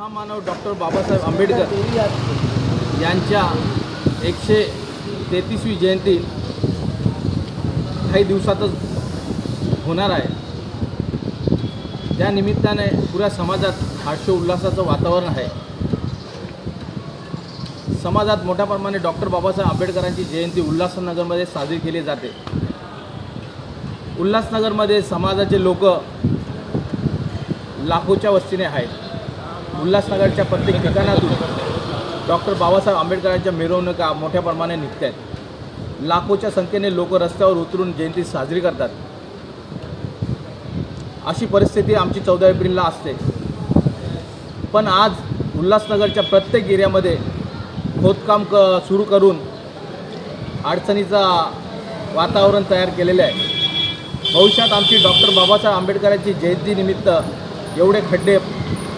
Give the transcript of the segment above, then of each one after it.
महामानव डॉक्टर बाबासाहेब आंबेडकर यांच्या 133वी जयंती काही दिवसातच होणार आहे। त्या निमित्ताने पुऱ्या समाजात हर्षोल्लासाचं वातावरण आहे। समाजात मोठ्या प्रमाणात डॉक्टर बाबासाहेब आंबेडकरांची जयंती उल्हासनगरमध्ये साजरी केली जाते। उल्हासनगरमध्ये समाजाचे लोक लाखोच्या वस्तीने आहेत। उल्हासनगरच्या प्रत्येक ठिकाणातून डॉक्टर बाबासाहेब आंबेडकरांच्या मिरवणुका मोठ्या प्रमाणात निघतात। लाखोच्या संख्येने लोक रस्त्यावर उतरून जयंती साजरी करतात। अशी परिस्थिती आमची 14 एप्रिलला असते। पण आज उल्हासनगरच्या प्रत्येक एरियामध्ये खोदकाम सुरू करून अडचणीचा वातावरण तयार केलेले आहे। भविष्यात आमची डॉक्टर बाबासाहेब आंबेडकरांची जयंतीनिमित्त एवढे खड्डे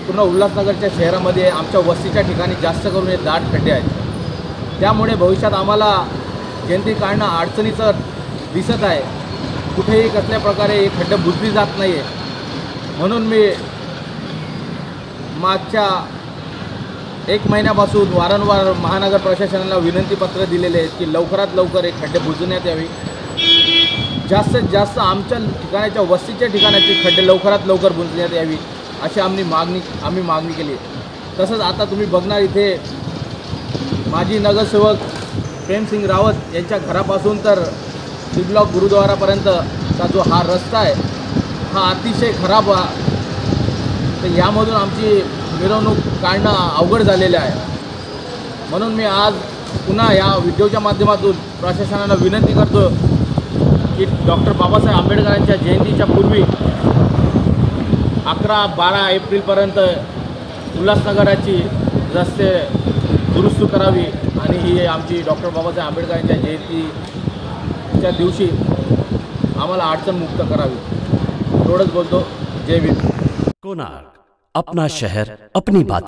पूर्ण उल्हासनगरच्या शहरामध्ये आमच्या वस्तीच्या ठिकाणी जास्त करून हे दाट खड्डे आहेत। त्यामुळे भविष्यात आम्हाला जयंती काढणं अडचणीचं दिसत आहे। कुठेही कसल्या प्रकारे हे खड्डे बुजली जात नाही आहे। म्हणून मी मागच्या 1 महिन्यापासून वारंवार महानगर प्रशासनाला विनंतीपत्र दिलेले आहेत की लवकरात लवकर हे खड्डे बुजवण्यात यावे। जास्तीत जास्त आमच्या ठिकाणाच्या वस्तीच्या ठिकाणाची खड्डे लवकरात लवकर बुजवण्यात यावी अशी आम्ही मागणी केली आहे। तसंच आता तुम्ही बघणार इथे माजी नगरसेवक प्रेमसिंग रावत यांच्या घरापासून तर सी ब्लॉक गुरुद्वारापर्यंतचा जो हा रस्ता आहे हा अतिशय खराब आहे। तर यामधून आमची मिरवणूक काढणं अवघड झालेलं आहे। म्हणून मी आज पुन्हा या व्हिडिओच्या माध्यमातून प्रशासनाला विनंती करतो की डॉक्टर बाबासाहेब आंबेडकरांच्या जयंतीच्या पूर्वी 11-12 एप्रिलपर्यंत उल्हासनगराची रस्ते दुरुस्त करावी आणि ही आमची डॉक्टर बाबासाहेब आंबेडकरांच्या जयंतीच्या दिवशी आम्हाला अडचणमुक्त करावी। एवढंच बोलतो। जय भीम। कोणार्क, अपना शहर अपनी बात।